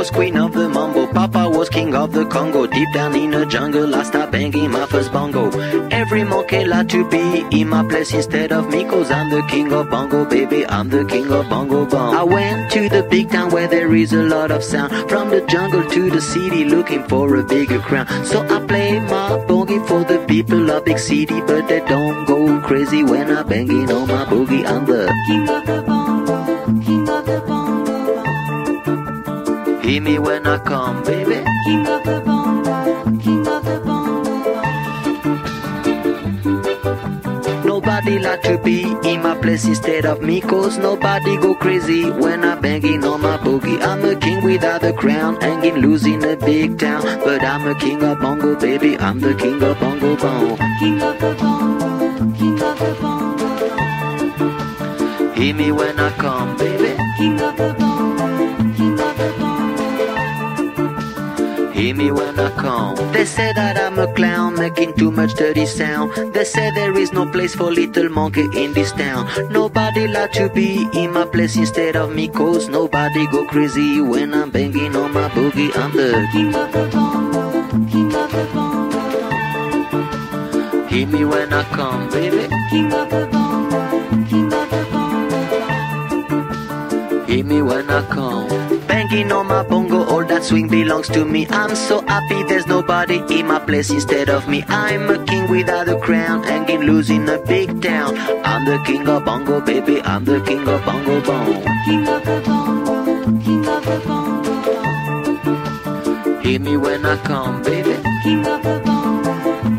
was queen of the mambo, Papa was king of the Congo. Deep down in the jungle, I started banging my first bongo. Every monkey like to be in my place instead of me, cause I'm the king of bongo, baby, I'm the king of bongo bong. I went to the big town where there is a lot of sound, from the jungle to the city looking for a bigger crown. So I play my boogie for the people of big city, but they don't go crazy when I'm banging on my boogie. I'm the king of the bongo, king of the bongo bong. Hear me when I come, baby. King of the bongo, king of the bongo bong. Nobody like to be in my place instead of me, cause nobody go crazy when I'm banging on my boogie. I'm a king without a crown, hanging loose in a big town, but I'm a king of bongo, baby, I'm the king of bongo bong. King of the bongo, king of the bongo bong. Hear me when I come, baby. King of the bongo, king of the bongo. Hear me when I come. They say that I'm a clown making too much dirty sound. They say there is no place for little monkey in this town. Nobody like to be in my place instead of me, cause nobody go crazy when I'm banging on my boogie. I'm the king of the bongo, king of the bongo bong. Hear me when I come, baby. King of the bongo, king of the bongo bong. Hear me when I come. Banging on my bongo, all that swing belongs to me. I'm so happy there's nobody in my place instead of me. I'm a king without a crown, hanging loose in a big town. I'm the king of bongo, baby, I'm the king of bongo bong. King of the bongo, king of the bongo bong. Hear me when I come, baby. King of the bongo,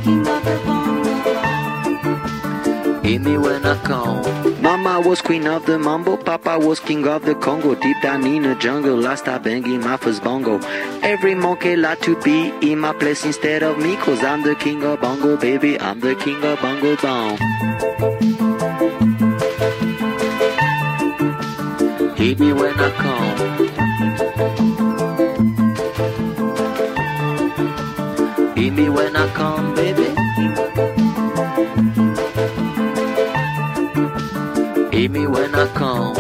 king of the bongo bong. Hear me when I come. Mama was queen of the mambo, Papa was king of the Congo. Deep down in the jungle, I started banging my first bongo. Every monkey like to be in my place instead of me, cause I'm the king of bongo, baby, I'm the king of bongo bong. Hear me when I come. Hear me when I come, baby. Hear me when I come.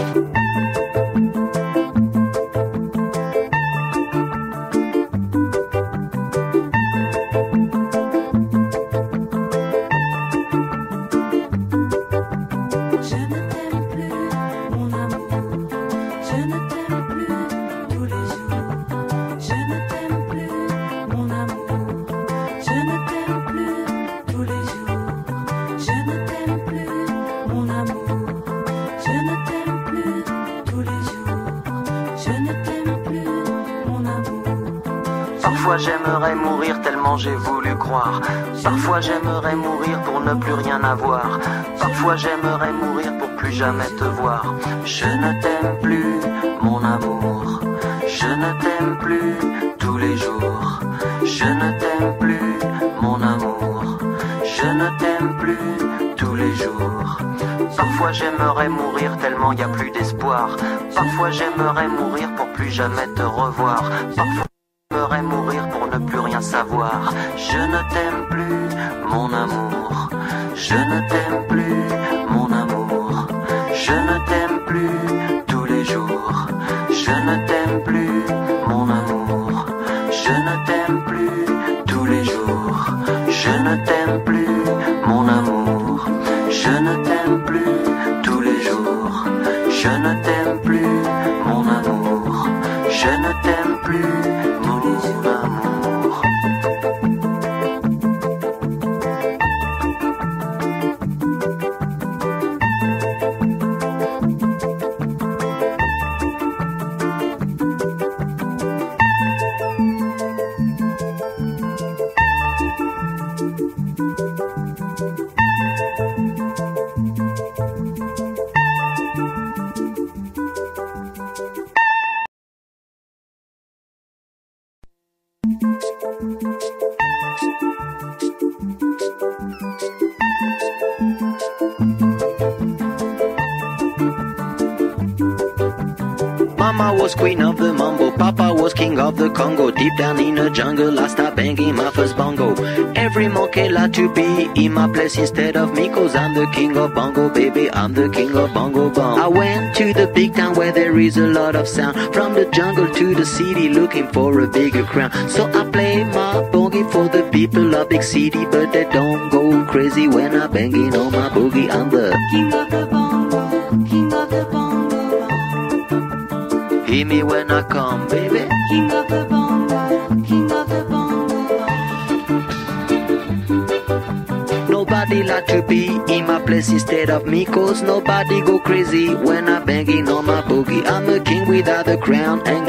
Parfois j'aimerais mourir tellement j'ai voulu croire. Parfois j'aimerais mourir pour ne plus rien avoir. Parfois j'aimerais mourir pour plus jamais te voir. Je ne t'aime plus, mon amour. Je ne t'aime plus tous les jours. Je ne t'aime plus, mon amour. Je ne t'aime plus tous les jours. Parfois j'aimerais mourir tellement y a plus d'espoir. Parfois j'aimerais mourir pour plus jamais te revoir. Parfois j'aimerais mourir pour ne plus rien savoir. Je ne t'aime plus, mon amour. Je ne t'aime plus, mon amour. Je ne t'aime plus tous les jours. Je ne t'aime plus, mon amour. Je ne t'aime plus tous les jours. Je ne t'aime plus, mon amour. Je ne t'aime plus tous les jours. Je ne t'aime plus, mon amour. Je ne t'aime plus, mon amour. Mama was queen of the mambo, Papa was king of the Congo. Deep down in the jungle I start banging my first bongo. Every monkey like to be in my place instead of me, cause I'm the king of bongo, baby, I'm the king of bongo bong. I went to the big town where there is a lot of sound, from the jungle to the city looking for a bigger crown. So I play my boogie for the people of big city, but they don't go crazy when I'm banging on my boogie. I'm the king of the bongo, king of the bongo bong. Hear me when I come, baby. King of the bongo, king of the bongo bong. Nobody like to be in my place instead of me, cause nobody go crazy when I'm banging on my boogie. I'm a king without a crown and